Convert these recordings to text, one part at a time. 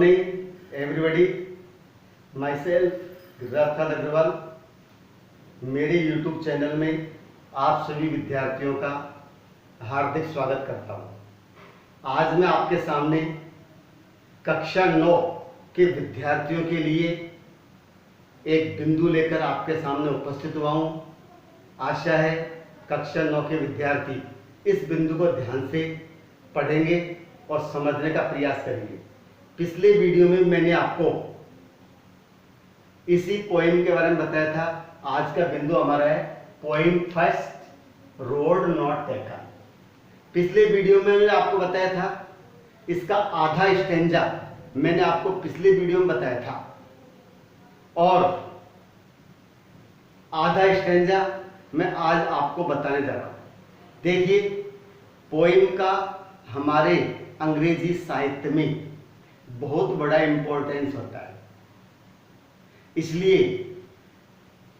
Morning everybody, myself Giriraj Agrawal. मेरे YouTube channel में आप सभी विद्यार्थियों का हार्दिक स्वागत करता हूँ। आज मैं आपके सामने कक्षा 9 के विद्यार्थियों के लिए एक बिंदु लेकर आपके सामने उपस्थित हुआ हूँ। आशा है कक्षा 9 के विद्यार्थी इस बिंदु को ध्यान से पढ़ेंगे और समझने का प्रयास करेंगे। पिछले वीडियो में मैंने आपको इसी पोएम के बारे में बताया था। आज का बिंदु हमारा है poem first, road not taken. पिछले वीडियो में मैंने आपको बताया था इसका आधा स्टेंजा मैंने आपको पिछले वीडियो में बताया था और आधा स्टेंजा मैं आज आपको बताने जा रहा हूं। देखिए, पोएम का हमारे अंग्रेजी साहित्य में बहुत बड़ा इंपॉर्टेंस होता है। इसलिए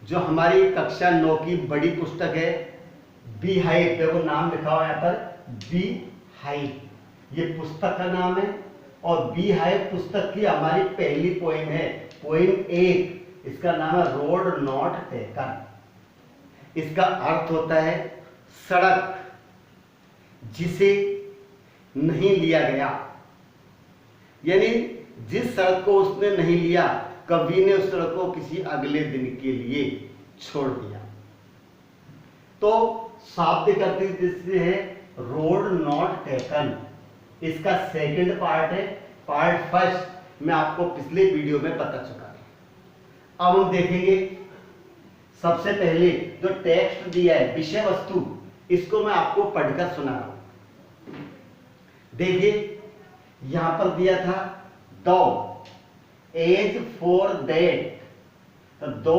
जो हमारी कक्षा 9 की बड़ी पुस्तक है बी हाइव, देखो नाम लिखा हुआ है यहाँ पर बी हाइव, ये पुस्तक का नाम है। और बी हाइव पुस्तक की हमारी पहली पोएम है, पोएम 1। इसका नाम है रोड नॉट टेकन। इसका अर्थ होता है सड़क जिसे नहीं लिया गया, यानी जिस सड़क को उसने नहीं लिया, कवि ने उस सड़क को किसी अगले दिन के लिए छोड़ दिया। तो शाब्दिक अर्थ जिससे है रोड नॉट टेकन। इसका सेकंड पार्ट है, पार्ट फर्स्ट मैं आपको पिछले वीडियो में बता चुका है। अब हम देखेंगे सबसे पहले जो टेक्स्ट दिया है, विषय वस्तु, इसको मैं आपको पढ़कर सुना रहा हूं। देखिए यहां पर दिया था दो एज फॉर दैट, तो दो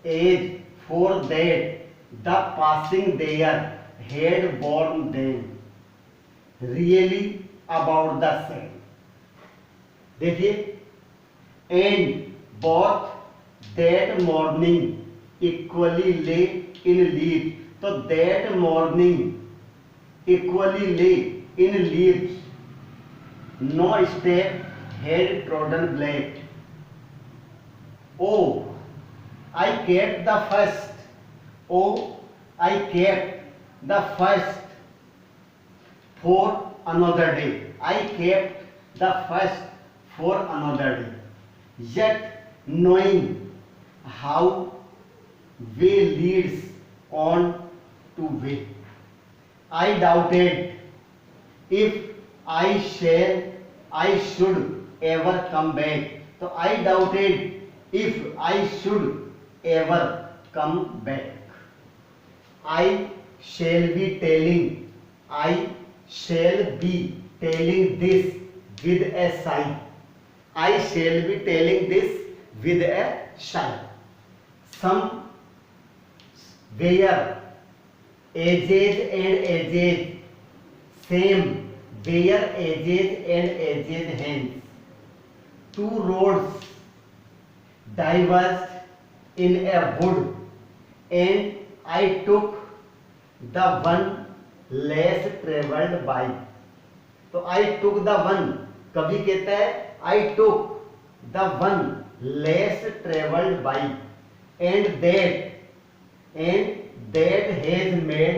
as for that the passing there had born them really about the same. देखिए, and both that morning equally lay in leave, तो that morning equally lay in leaves, no step had trodden blade. Oh, I kept the first. Oh, I kept the first for another day. I kept the first for another day. Yet knowing how way leads on to way, I doubted if I should ever come back. तो I doubted if I should ever come back. I shall be telling this with a sigh. I shall be telling this with a sigh. Some where ages and ages, same where ages and ages hands. Two roads diverged in a wood, and I took the one less traveled by. तो I took the one, कवि कहता है I took the one less traveled by, and that has made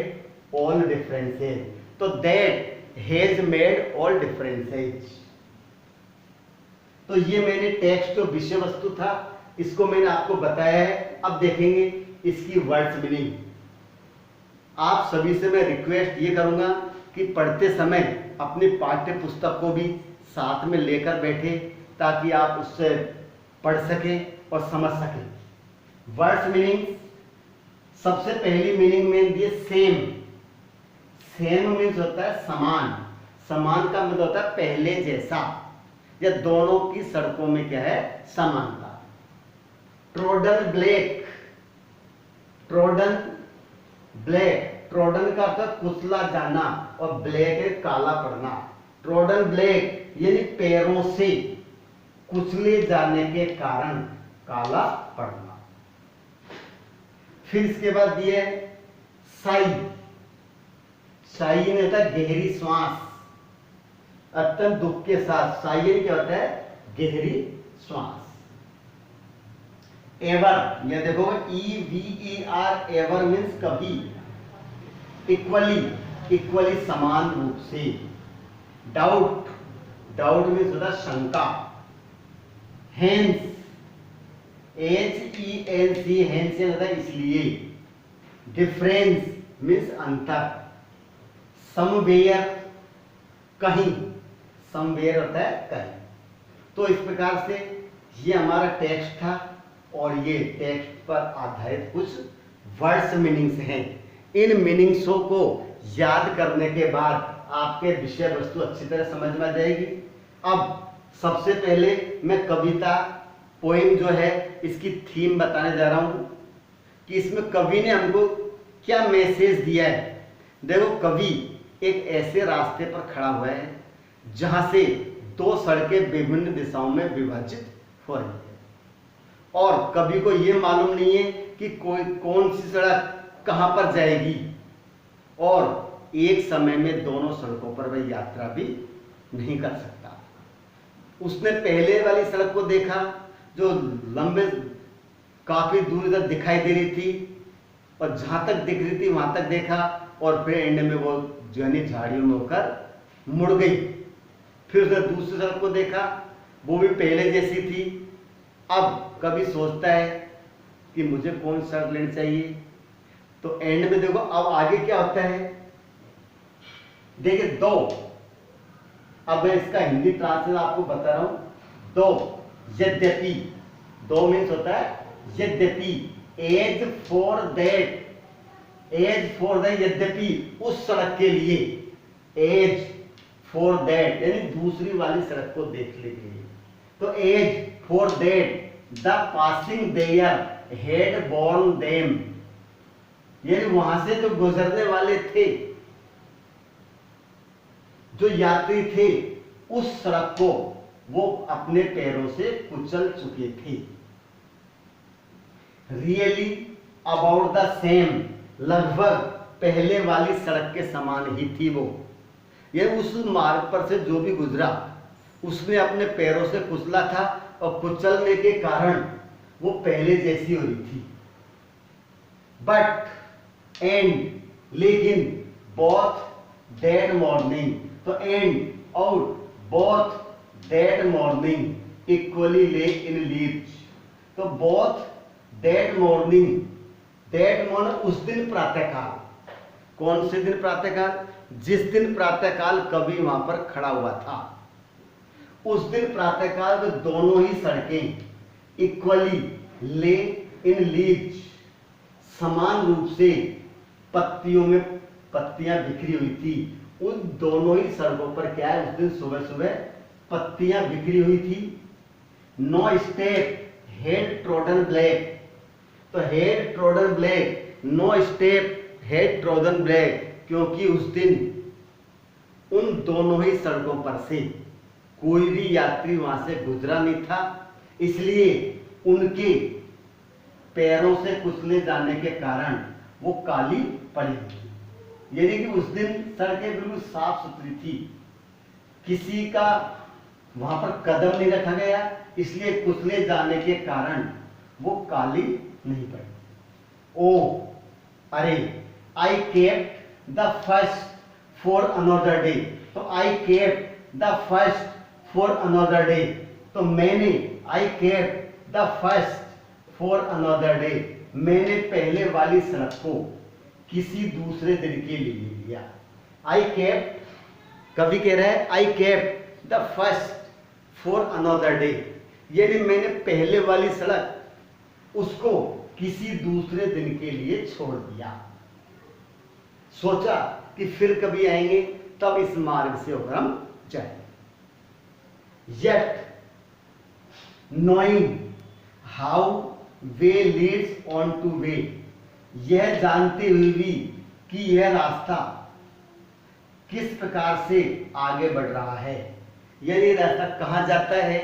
all differences. तो that has made all differences. तो ये मैंने text जो विषय वस्तु था इसको मैंने आपको बताया है। अब देखेंगे इसकी वर्ड्स मीनिंग। आप सभी से मैं रिक्वेस्ट ये करूंगा कि पढ़ते समय अपनी पाठ्य पुस्तक को भी साथ में लेकर बैठे ताकि आप उससे पढ़ सकें और समझ सकें। वर्ड्स मीनिंग, सबसे पहली मीनिंग में दिए सेम। सेम मीन्स होता है समान। समान का मतलब होता है पहले जैसा, या दोनों की सड़कों में क्या है, समानता। Trodden black, trodden black, trodden का अर्थ कुचला जाना और ब्लैक है काला पड़ना। ट्रोडन ब्लैक यानी पैरों से कुचले जाने के कारण काला पड़ना। फिर इसके बाद दिए साई। साई में होता है गहरी श्वास, अत्यंत दुख के साथ। साई क्या होता है, गहरी श्वास। एवर, ये देखो EVER, एवर मीन्स कभी, इक्वली समान रूप से। डाउट, डाउट मीन्स होता है शंका। हेंस, HENC, हेंस से होता है इसलिए। डिफरेंस मीन्स अंतर। समवेयर, कहीं, समवेयर होता है कहीं। तो इस प्रकार से ये हमारा टेक्स्ट था और ये टेक्स्ट पर आधारित कुछ वर्ड्स मीनिंग्स हैं। इन मीनिंग्सों को याद करने के बाद आपके विषय वस्तु अच्छी तरह समझ में आ जाएगी। अब सबसे पहले मैं कविता, पोएम जो है इसकी थीम बताने जा रहा हूं कि इसमें कवि ने हमको क्या मैसेज दिया है। देखो, कवि एक ऐसे रास्ते पर खड़ा हुआ है जहां से दो सड़कें विभिन्न दिशाओं में विभाजित हो रही है और कवि को यह मालूम नहीं है कि कौन सी सड़क कहां पर जाएगी और एक समय में दोनों सड़कों पर वह यात्रा भी नहीं कर सकता। उसने पहले वाली सड़क को देखा जो लंबे काफी दूर तक दिखाई दे रही थी और जहां तक दिख रही थी वहां तक देखा और फिर एंड में वो जनी झाड़ियों में होकर मुड़ गई। फिर उसने दूसरी सड़क को देखा, वो भी पहले जैसी थी। अब कभी सोचता है कि मुझे कौन सी सड़क लेनी चाहिए, तो एंड में देखो अब आगे क्या होता है। देखिए, दो, अब मैं इसका हिंदी ट्रांसलेशन आपको बता रहा हूं। दो, यद्यपि, दो मीन्स होता है यद्यपि, एज फॉर दैट, यद्यपि उस सड़क के लिए, एज फॉर दैट यानी दूसरी वाली सड़क को देखने के लिए। तो as for that the passing there had born them, यानी वहां से जो गुजरने वाले थे, जो यात्री थे, उस सड़क को वो अपने पैरों से कुचल चुके थे। रियली अबाउट द सेम, लगभग पहले वाली सड़क के समान ही थी वो। ये उस मार्ग पर से जो भी गुजरा उसने अपने पैरों से कुचला था और कुचलने के कारण वो पहले जैसी हो रही थी। बट एंड, लेकिन, बोथ दैट मॉर्निंग, तो and out, both that morning equally lay in leaves, तो both that morning, that morning उस दिन प्रातःकाल, कौन से दिन प्रातःकाल, जिस दिन प्रातःकाल कवि वहां पर खड़ा हुआ था, उस दिन प्रातःकाल में दोनों ही सड़कें इक्वली ले इन लीव्स, समान रूप से पत्तियों में पत्तियां बिखरी हुई थी। उन दोनों ही सड़कों पर क्या है, उस दिन सुबह सुबह पत्तियां बिखरी हुई थी। No step had trodden black, तो had trodden black, no step had trodden black, क्योंकि उस दिन उन दोनों ही सड़कों पर से कोई भी यात्री वहां से गुजरा नहीं था, इसलिए उनके पैरों से कुचले जाने के कारण वो काली पड़ी थी। यानी कि उस दिन सड़कें बिल्कुल साफ सुथरी थी, किसी का वहां पर कदम नहीं रखा गया, इसलिए कुचले जाने के कारण वो काली नहीं पड़ी। ओ अरे, I kept the first for another day, तो I kept the first for another day, तो मैंने, I kept the first for another day, मैंने पहले वाली सड़क को किसी दूसरे दिन के लिए ले लिया। आई केप्ट, कवि कह रहा है आई kept the first for another day, यानी मैंने पहले वाली सड़क उसको किसी दूसरे दिन के लिए छोड़ दिया। सोचा कि फिर कभी आएंगे तब इस मार्ग से होकर हम जाएंगे। Yet knowing how way leads on to way, यह जानते हुए भी कि यह रास्ता किस प्रकार से आगे बढ़ रहा है, यानी रास्ता कहाँ जाता है,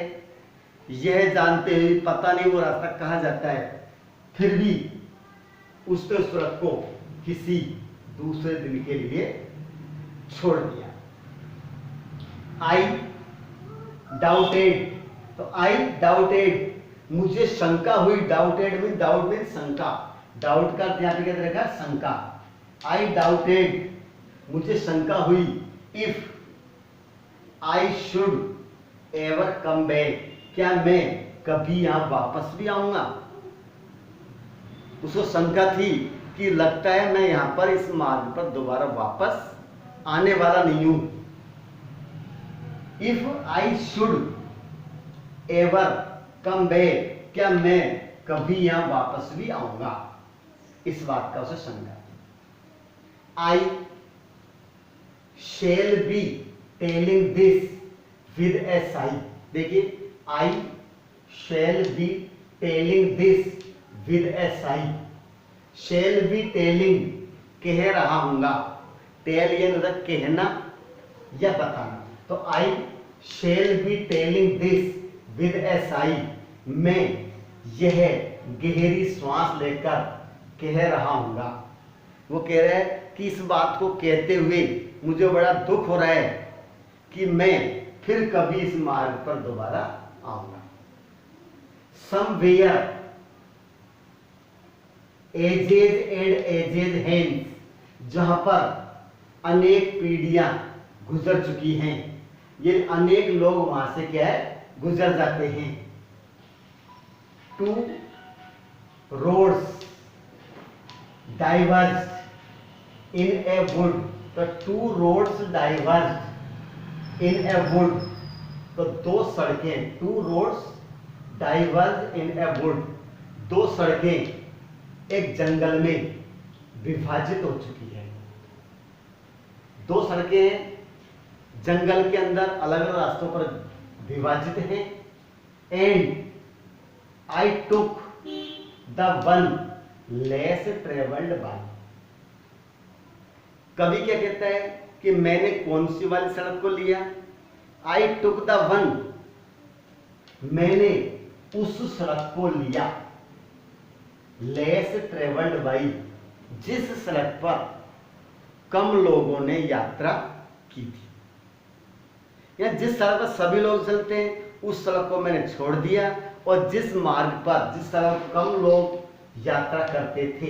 यह जानते हुए पता नहीं वो रास्ता कहाँ जाता है, फिर भी उसने उस सड़क को किसी दूसरे दिन के लिए छोड़ दिया। आई डाउटेड, तो आई डाउटेड, मुझे शंका हुई। डाउटेड मीन शंका, डाउट का यहाँ पे क्या रहेगा, शंका। आई डाउटेड, मुझे शंका हुई। If I should ever come back, क्या मैं कभी यहां वापस भी आऊंगा। उसको शंका थी कि लगता है मैं यहां पर इस मार्ग पर दोबारा वापस आने वाला नहीं हूं। If I should ever come back, क्या मैं कभी यहां वापस भी आऊंगा, इस बात का उसे शंका थी। I shall be telling this with a sigh, देखिए I shall be telling this with a sigh. Shall be telling, कह रहा हूंगा। टेल ये मतलब कहना या बताना। तो I shall be telling this with a sigh, मैं यह गहरी श्वास लेकर कह रहा हूंगा। वो कह रहा है कि इस बात को कहते हुए मुझे बड़ा दुख हो रहा है कि मैं फिर कभी इस मार्ग पर दोबारा आऊंगा। Somewhere edges and edges hands, जहां पर अनेक पीढ़ियां गुजर चुकी हैं, ये अनेक लोग वहां से क्या है, गुजर जाते हैं। Two roads diverged in a wood, तो two roads diverged in a wood, तो दो सड़कें, two roads diverged in a wood, दो सड़कें एक जंगल में विभाजित हो चुकी है। दो सड़कें जंगल के अंदर अलग अलग रास्तों पर विभाजित हैं। And I took the one less travelled by, कवि क्या कहता है कि मैंने कौन सी वाली सड़क को लिया। आई टुक द वन, मैंने उस सड़क को लिया। लेस ट्रेवल्ड बाई, जिस सड़क पर कम लोगों ने यात्रा की थी, या जिस सड़क पर सभी लोग चलते हैं उस सड़क को मैंने छोड़ दिया, और जिस मार्ग पर जिस सड़क पर कम लोग यात्रा करते थे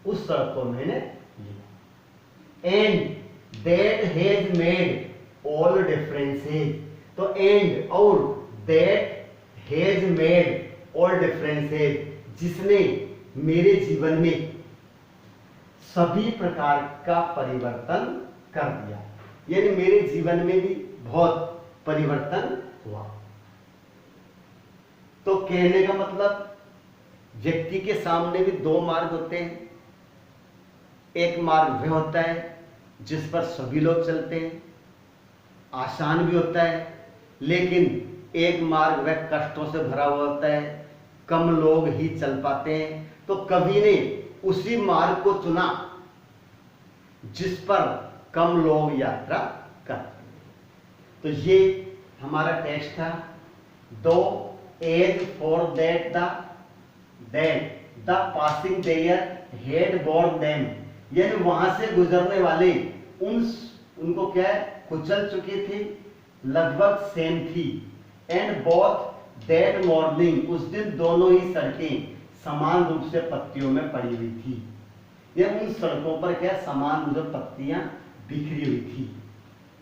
उस सड़क को मैंने लिया। And that has made all differences, तो एंड और that has made all differences, जिसने मेरे जीवन में सभी प्रकार का परिवर्तन कर दिया, यानी मेरे जीवन में भी बहुत परिवर्तन हुआ। तो कहने का मतलब व्यक्ति के सामने भी दो मार्ग होते हैं। एक मार्ग वह होता है जिस पर सभी लोग चलते हैं, आसान भी होता है, लेकिन एक मार्ग वह कष्टों से भरा हुआ होता है, कम लोग ही चल पाते हैं। तो कवि ने उसी मार्ग को चुना जिस पर कम लोग यात्रा करते हैं। तो ये हमारा टेक्स्ट था। Though as for that the passing there had born them, यानी वहां से गुजरने वाले उनको क्या है, कुचल चुकी थी, लगभग सेम थी। एंड बोथ दैट मॉर्निंग, उस दिन दोनों ही सड़कें समान रूप से पत्तियों में पड़ी हुई थी, या उन सड़कों पर क्या समान रूप से पत्तियां बिखरी हुई थी।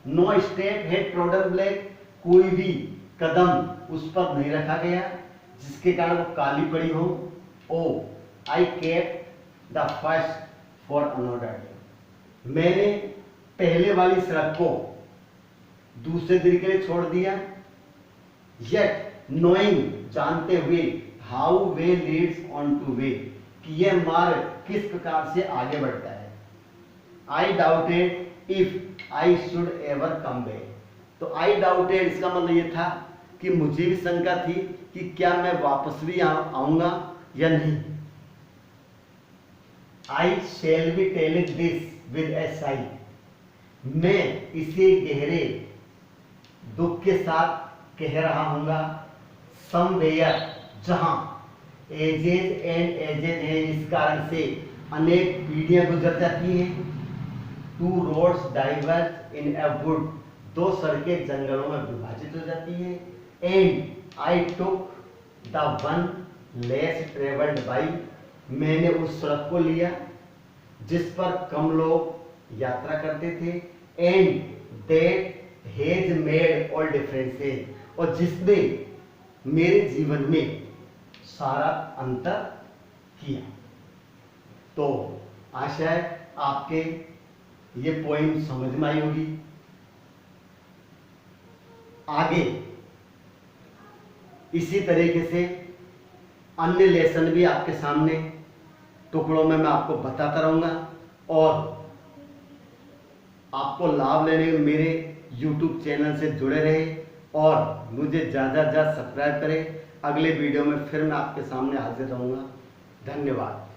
No step had trodden black, कोई भी कदम उस पर नहीं रखा गया जिसके कारण वो काली पड़ी हो। Oh I kept the first for another day, मैंने पहले वाली सड़क को दूसरे दिन के लिए छोड़ दिया। येट नोइंग, जानते हुए, how way Leeds on two way, कि यह मार्ग किस प्रकार से आगे बढ़ता है। आई doubted if I should ever come back, तो आई डाउटेड इसका मतलब ये था कि मुझे भी शंका थी कि क्या मैं वापस भी आऊंगा या नहीं। I shall be telling this with a sigh, मैं इसे गहरे दुख के साथ कह रहा हूंगा। समवेयर, जहां एजेज एंड एजेज है, इस कारण से अनेक पीढ़ियां गुजर जाती हैं। Two roads diverge in a wood, दो सड़कें जंगलों में विभाजित हो जाती हैं। And I took the one less travelled by, मैंने उस सड़क को लिया जिस पर कम लोग यात्रा करते थे, and that has made all differences, और जिसने मेरे जीवन में सारा अंतर किया। तो आशा है आपके ये पोइम समझ में आई होगी। आगे इसी तरीके से अन्य लेसन भी आपके सामने टुकड़ों में मैं आपको बताता रहूंगा, और आपको लाभ लेने के मेरे YouTube चैनल से जुड़े रहे और मुझे ज़्यादा से ज़्यादा सब्सक्राइब करें। अगले वीडियो में फिर मैं आपके सामने हाजिर रहूंगा। धन्यवाद।